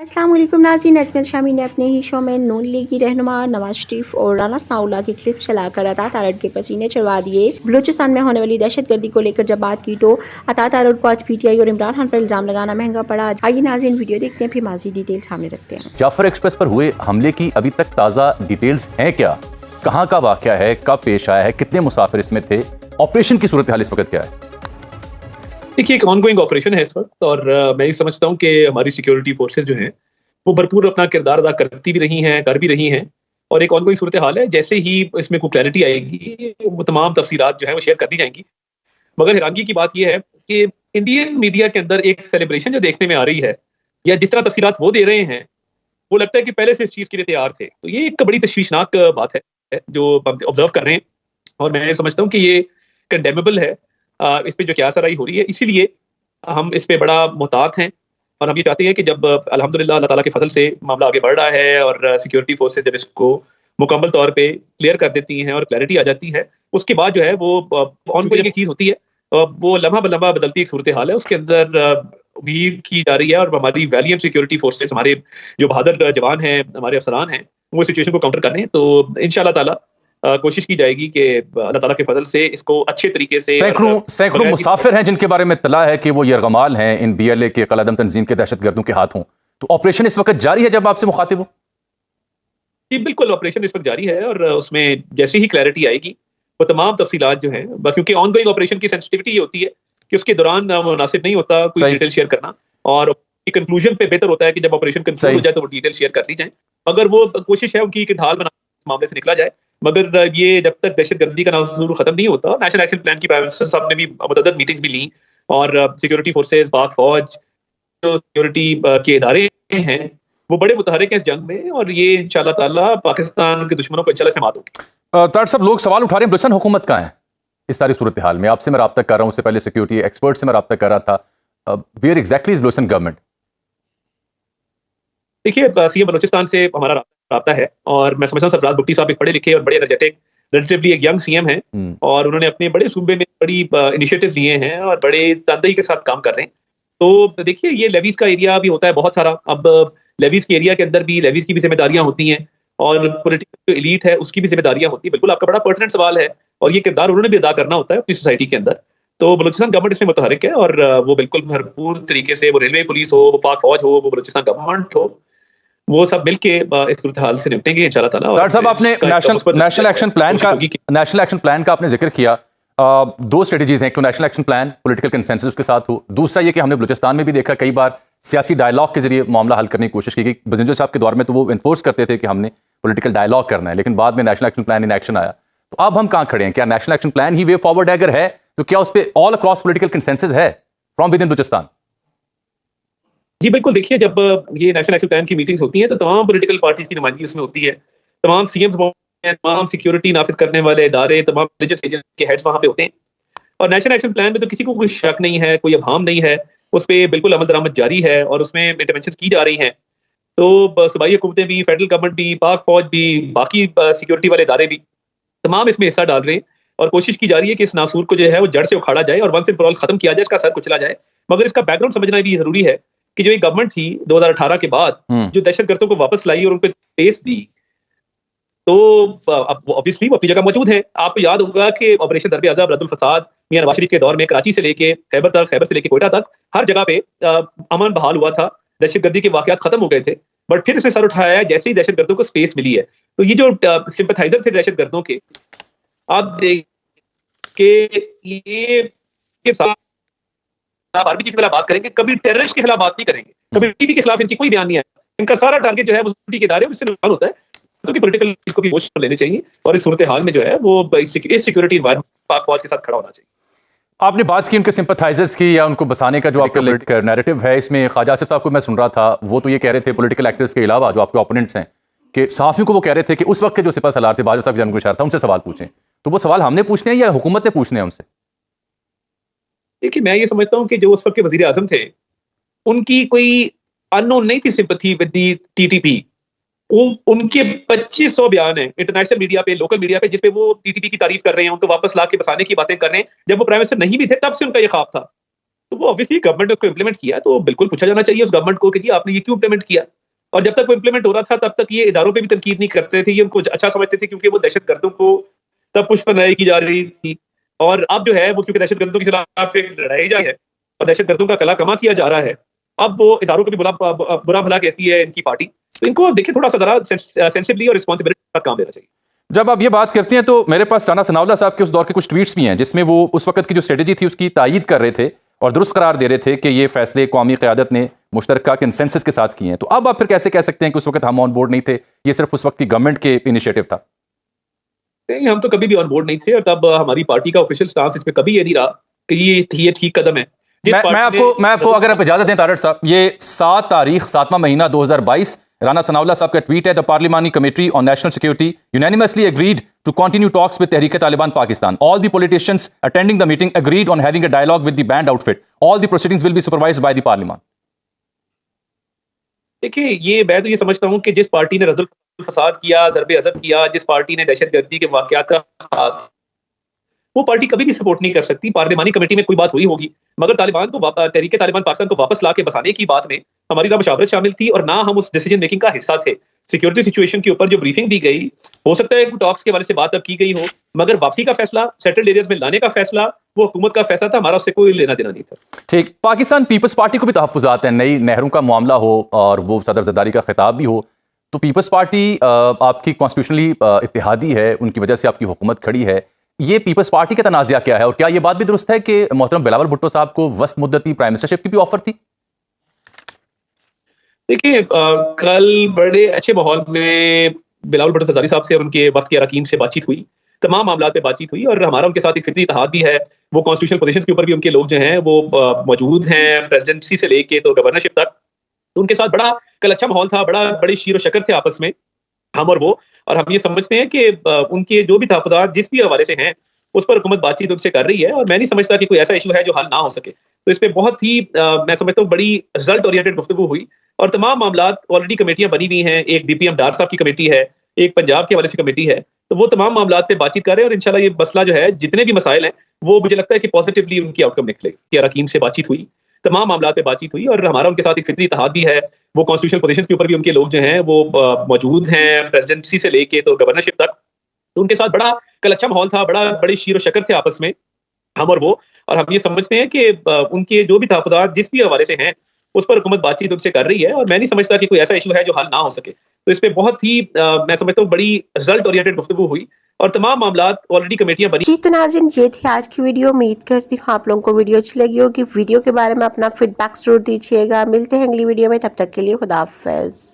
अस्सलाम वालेकुम नाज़रीन, अजमल शामी ने अपने ही शो में नून लीगी रहनुमा नवाज शरीफ और राना सनाउल्लाह की क्लिप्स चलाकर अता तारड़ के पसीने चढ़वा दिए। बलूचिस्तान में होने वाली दहशतगर्दी को लेकर जब बात की तो अता तारड़ को आज पीटीआई और इमरान खान पर इल्ज़ाम लगाना महंगा पड़ा। आइए नाज़रीन वीडियो देखते हैं, फिर माजी डिटेल सामने रखते हैं। जाफर एक्सप्रेस पर हुए हमले की अभी तक ताज़ा डिटेल्स हैं क्या? कहाँ का वाक़या है, कब पेश आया है, कितने मुसाफिर इसमें थे, ऑपरेशन की सूरत हाल इस वक्त क्या है? देखिए, एक ऑनगोइंग ऑपरेशन है इस वक्त और मैं ये समझता हूँ कि हमारी सिक्योरिटी फोर्सेस जो हैं वो भरपूर अपना किरदार अदा करती भी रही हैं, कर भी रही हैं और एक ऑनगोइंग सूरत हाल है। जैसे ही इसमें कोई क्लैरिटी आएगी वो तमाम तफसीलात जो है वो शेयर कर दी जाएंगी। मगर हैरानगी की बात यह है कि इंडियन मीडिया के अंदर एक सेलिब्रेशन जो देखने में आ रही है या जिस तरह तफसीलात वो दे रहे हैं, वो लगता है कि पहले से इस चीज़ के लिए तैयार थे। तो ये एक बड़ी तशवीशनाक बात है जो हम ऑब्जर्व कर रहे हैं और मैं समझता हूँ कि ये कंडेमेबल है। इस पे जो क्यासराई हो रही है, इसीलिए हम इस पे बड़ा मुहतात हैं और हम ये चाहते हैं कि जब अल्हम्दुलिल्लाह अल्लाह ताला के फजल से मामला आगे बढ़ रहा है और सिक्योरिटी फोर्सेस जब इसको मुकम्मल तौर पे क्लियर कर देती हैं और क्लैरिटी आ जाती है, उसके बाद जो है वो ऑनगोइंग एक चीज़ होती है। वो लम्हा ब लम्हा बदलती एक सूरत हाल है, उसके अंदर उम्मीद की जा रही है और हमारी वैलिएंट सिक्योरिटी फोर्सेस, हमारे जो बहादुर जवान हैं, हमारे अफसरान हैं, वो सिचुएशन को काउंटर कर रहे हैं। तो इंशाअल्लाह ताला कोशिश की जाएगी कि अल्लाह ताला के फजल से इसको अच्छे तरीके से सैकड़ों मुसाफिर हैं जिनके बारे में इत्तला है कि वो यरगमाल हैं इन बीएलए के कलादम तंजीम के दहशतगर्दों के हाथों। तो ऑपरेशन इस वक्त जारी है जब आपसे मुखातिब हो? जी, बिल्कुल ऑपरेशन इस वक्त जारी है और उसमें जैसे ही क्लैरिटी आएगी वो तमाम तफसीलात जो हैं, क्योंकि ऑनगोइंग ऑपरेशन की सेंसिटिविटी ये होती है कि उसके दौरान मुनासिब नहीं होता कोई डिटेल शेयर करना और कंक्लूजन पे बेहतर होता है कि जब ऑपरेशन कंक्लूड हो जाए तो वो डिटेल शेयर कर ली जाए। अगर वो कोशिश है उनकी कि ढाल बना मामले से निकला जाए, मगर ये जब तक दहशतगर्दी का नासूर खत्म नहीं होता, नेशनल एक्शन प्लान की प्राइम मिनिस्टर साहब ने भी मुतअद्दिद मीटिंग्स भी ली और सिक्योरिटी फोर्सेस, पाक फौज, जो सिक्योरिटी के इदारे हैं वो बड़े मुतहरिक हैं इस जंग में और ये इंशाअल्लाह ताला पाकिस्तान के दुश्मनों को इंशाअल्लाह से मात होगी। तारड़ साहब, लोग सवाल उठा रहे हैं बलूचिस्तान हुकूमत कहाँ है इस सारी सूरत हाल में? आपसे मैं रब्ता कर रहा हूँ, उससे पहले सिक्योरिटी एक्सपर्ट से मैं रब्ता कर रहा था। Where exactly is Balochistan government? देखिए, सीएम बलूचिस्तान से हमारा राब्ता है और मैं समझता हूँ सरफराज भुट्टी साहब एक पढ़े लिखे और बड़े एनर्जेटिक, रिलेटिवली एक यंग सीएम हैं और उन्होंने अपने बड़े सूबे में बड़ी इनिशिएटिव लिए हैं और बड़े तनदेही के साथ काम कर रहे हैं। तो देखिए, ये लेवीज का एरिया भी होता है बहुत सारा। अब लेवीज के एरिया के अंदर भी लेवीज की भी जिम्मेदारियां होती हैं और पॉलिटिकल जो एलीट है उसकी भी जिम्मेदारियां होती हैं। बिल्कुल आपका बड़ा पर्टिनेंट सवाल है और ये किरदार उन्होंने भी अदा करना होता है अपनी सोसाइटी के अंदर। तो बलूचिस्तान गवर्नमेंट इसमें मुतहरिक है और वो बिल्कुल भरपूर तरीके से, वो रेलवे पुलिस हो, वो पाक फौज हो, वो बलूचिस्तान गवर्नमेंट हो, वो सब मिलके इस सूरत हाल से निपटेंगे इंशाअल्लाह ताला। तारड़ साहब, आपने नेशनल एक्शन प्लान का आपने जिक्र किया। दो स्ट्रेटजीज हैं, एक तो national action plan political consensus उसके साथ हो, दूसरा ये कि हमने बलूचिस्तान में भी देखा कई बार सियासी डायलॉग के जरिए मामला हल करने की कोशिश की गई। बजिंजर साहब के दौर में तो वो इन्फोर्स करते थे कि हमने पॉलिटिकल डायलॉग करना है, लेकिन बाद में national action plan in action आया। तो अब हम कहाँ खड़े हैं? क्या नेशनल एक्शन प्लान ही वे फॉरवर्ड है? अगर है तो क्या उस पर ऑल अक्रॉस पॉलिटिकल कंसेंसस है फ्रॉम विद इन बलूचिस्तान? जी बिल्कुल, देखिए, जब ये नेशनल एक्शन प्लान की मीटिंग्स होती हैं तो तमाम पॉलिटिकल पार्टीज की नुमाइंदगी उसमें होती है, तमाम सीएम्स, तमाम सिक्योरिटी नाफिज करने वाले इदारे, तमाम इंटेलिजेंस एजेंसी के हेड्स वहाँ पे होते हैं और नेशनल एक्शन प्लान में तो किसी को कोई शक नहीं है, कोई अभाम नहीं है, उस पर बिल्कुल अमल दरामद जारी है और उसमें इंटरवेंशन की जा रही हैं। तो सूबाई हुकूमतें भी, फेडरल गवर्नमेंट भी, पाक फौज भी, बाकी सिक्योरिटी वाले इदारे भी तमाम इसमें हिस्सा डाल रहे हैं और कोशिश की जा रही है कि इस नासूर को जो है वो जड़ से उखाड़ा जाए और वंस एंड फॉर ऑल खत्म किया जाए, इसका सर कुचला जाए। मगर इसका बैकग्राउंड समझना भी जरूरी है कि जो ये गवर्नमेंट थी 2018 के बाद जो दहशतगर्दों को वापस लाई और उन पर स्पेस दी, तो अब ऑब्वियसली वो अपनी जगह मौजूद है। आपको याद होगा कि ऑपरेशन दरबे अज़ब, रद्दुल फसाद मियां नवाज शरीफ के दौर में कराची से लेके खैबर तक, खैबर से लेके कोयटा तक हर जगह पे अमन बहाल हुआ था, दहशतगर्दी के वाकयात खत्म हो गए थे, बट फिर इसे सर उठाया है जैसे ही दहशतगर्दों को स्पेस मिली है। तो ये जो सिंपथाइजर थे दहशतगर्दों के, आप देख के ये आर्मी के खिलाफ बात करेंगे, कभी टेररिस्ट के खिलाफ बात नहीं करेंगे, कभी टीबी के खिलाफ इनकी कोई बयान नहीं है। इनका सारा टारगेट जो है वो सिक्योरिटी के इदारे, उससे नुकसान होता है। तो कि पॉलिटिकल इसको भी वोट लेने चाहिए और इस सूरत हाल में जो है वो इस सिक्योरिटी एनवायरनमेंट पाक फौज के साथ खड़ा होना चाहिए। आपने बात की उनके सिंपथाइजर्स की या उनको बसाने का जो आपका पॉलिटिकल नैरेटिव है, इसमें ख्वाजा आसिफ साहब को मैं सुन रहा था, वो तो ये कह रहे थे पॉलिटिकल एक्टर्स के अलावा जो आपके ओपोनेंट्स हैं कि सहाफ़ियों को वो कह रहे थे कि उस वक्त के जो सिपह सलार थे, बाजवा साहब जन्म गुशार था, उनसे सवाल पूछें। तो वो सवाल हमने पूछने हैं या हुकूमत ने पूछने हैं उनसे? देखिए, मैं ये समझता हूँ कि जो उस वक्त के वजीर आजम थे उनकी कोई अननोन नहीं थी सिंपैथी विद दी टीटीपी। उनके 2500 बयान हैं इंटरनेशनल मीडिया पे, लोकल मीडिया पे, जिसपे वो टीटीपी की तारीफ कर रहे हैं, उनको वापस ला के बसाने की बातें कर रहे हैं। जब वो प्राइम मिनिस्टर नहीं भी थे तब से उनका ये ख्वाब था तो वो ऑब्वियसली गवर्नमेंट ने उसको इम्प्लीमेंट किया, तो बिल्कुल पूछा जाना चाहिए उस गवर्नमेंट को कि जी आपने ये क्यों इम्प्लीमेंट किया? और जब तक वो इम्प्लीमेंट हो रहा था तब तक ये इदारों पे भी तनकीद नहीं करते थे, ये उनको अच्छा समझते थे क्योंकि वो दहशतगर्दों को तब पुष्पनाई की जा रही थी। और अब जो है वो क्योंकि दहशतगर्दों के खिलाफ एक लड़ाई जारी है और दहशतगर्दों का कला कमा किया जा रहा है, अब वो इदारों को भी बुरा भला कहती है इनकी पार्टी। तो इनको देखिए थोड़ा सा ज़रा सेंसिबली और रिस्पॉन्सिबिलिटी का काम लेना चाहिए। जब आप ये बात करते हैं तो मेरे पास राना सनाउल्लाह साहब के उस दौर के कुछ ट्वीट्स भी हैं जिसमें वो उस वक्त की जो स्ट्रेटजी थी उसकी तायीद कर रहे थे और दुरुस्त करार दे रहे थे कि ये फैसले कौमी क़यादत ने मुश्तरका कंसेंसस के साथ किए हैं। तो अब आप फिर कैसे कह सकते हैं कि उस वक्त हम ऑन बोर्ड नहीं थे, ये सिर्फ उस वक्त की गवर्नमेंट के इनिशिएटिव था? नहीं, हम तो कभी भी ऑन बोर्ड नहीं थे और तब हमारी पार्टी का ऑफिशियल स्टांस इसमें कभी ये नहीं रहा कि ये ठीक कदम है। मैं आपको अगर आप इजाजत दें तारड़ साहब, ये 7 तारीख 7वां महीना 2022 राना सनाउल्लाह साहब का ट्वीट है। The parliamentary committee on national security unanimously agreed to continue talks with Tehreek Taliban Pakistan. All the politicians attending the meeting agreed on having a dialogue with the banned outfit. All the proceedings will be supervised by the parliament. देखिए, ये मैं तो ये समझता हूँ कि जिस party ने रद्दुल फसाद किया, ज़रबे अज़ब किया, जिस पार्टी ने दहशतगर्दी के वाक़यात का वो पार्टी कभी भी सपोर्ट नहीं कर सकती। पार्लिमानी कमेटी में कोई बात हुई होगी, मगर तालिबान को तहरीक तालिबान पाकिस्तान को वापस लाके बसाने की बात में हमारी ना मुशावरत शामिल थी और ना हम उस डिसीजन मेकिंग का हिस्सा थे। सिक्योरिटी सिचुएशन के ऊपर जो ब्रीफिंग दी गई, हो सकता है टॉक्स के हवाले से बात अब की गई हो, मगर वापसी का फैसला, सेटल्ड एरियाज में लाने का फैसला, वो हुकूमत का फैसला था, हमारा उससे कोई लेना देना नहीं था। ठीक, पाकिस्तान पीपल्स पार्टी को भी तहफ़्फ़ुज़ात हैं, नई नहरों का मामला हो और वो सदर ज़रदारी का खिताब भी हो, तो पीपल्स पार्टी आपकी कॉन्स्टिट्यूशनली इत्तेहादी है, उनकी वजह से आपकी हुकूमत खड़ी है। ये पीपल्स पार्टी का तनाज़ा क्या है और क्या ये बात भी दुरुस्त है कि मोहतरम बिलावल भुट्टो साहब को वस्त मुद्दती प्राइम मिनिस्टरशिप की भी ऑफर थी? देखिए, कल बड़े अच्छे माहौल में बिलावल भुट्टो ज़रदारी साहब से और उनके वफ़द के अरकान से बातचीत हुई। तमाम मामलात पे बातचीत हुई और हमारा उनके साथ एक फितरी इत्तेहाद भी है। वो कॉन्स्टिट्यूशनल पोजीशंस के ऊपर भी उनके लोग जो हैं वो मौजूद हैं, प्रेसिडेंसी से लेके तो गवर्नरशिप तक। तो उनके साथ बड़ा कल अच्छा माहौल था, बड़ी शीर और शकर थे आपस में, हम और वो। और हम ये समझते हैं कि उनके जो भी तहफ़्फ़ुज़ात जिस भी हवाले से हैं, उस पर हुकूमत बातचीत उनसे कर रही है और मैं नहीं समझता कि कोई ऐसा इशू है जो हल ना हो सके। तो इस पे बहुत ही मैं समझता हूँ बड़ी रिजल्ट ओरिएंटेड गुफ्तगू हुई और तमाम मामलात ऑलरेडी कमेटियां बनी हुई हैं। एक बीपीएम डार साहब की कमेटी है, एक पंजाब के हवाले से कमेटी है। तो वो तमाम मामलात पे बातचीत कर रहे हैं और इंशाल्लाह ये मसला जो है, जितने भी मसाइल हैं, वो मुझे लगता है कि पॉजिटिवली उनकी आउटकम निकले। कि अरकान से बातचीत हुई, तमाम मामलात पे बातचीत हुई और हमारा उनके साथ एक फितरी इत्तेहाद भी है। वो कॉन्स्टिट्यूशनल पोजीशंस के ऊपर भी उनके लोग जो हैं वो मौजूद हैं, प्रेसिडेंसी से लेके तो गवर्नरशिप तक। तो उनके साथ कल अच्छा माहौल था, बड़ी शीर और शकर थे आपस में, हम और वो। और हम ये समझते हैं कि उनके जो भी तहफ़्फ़ुज़ात जिस भी हवाले से हैं, उस पर हुकूमत बातचीत उनसे कर रही है और मैं नहीं समझता कि कोई ऐसा इशू है जो हल ना हो सके। तो इस पे बहुत ही मैं समझता हूँ बड़ी रिजल्ट ओरिएंटेड गुफ्तगू हुई और तमाम मामलात ऑलरेडी कमेटियां बनी। जी तो नाज़रीन, ये थी आज की वीडियो। उम्मीद करती हूँ आप लोगों को वीडियो अच्छी लगी होगी। वीडियो के बारे में अपना फीडबैक जरूर दीजिएगा। मिलते हैं अगली वीडियो में, तब तक के लिए खुदा हाफ़िज़।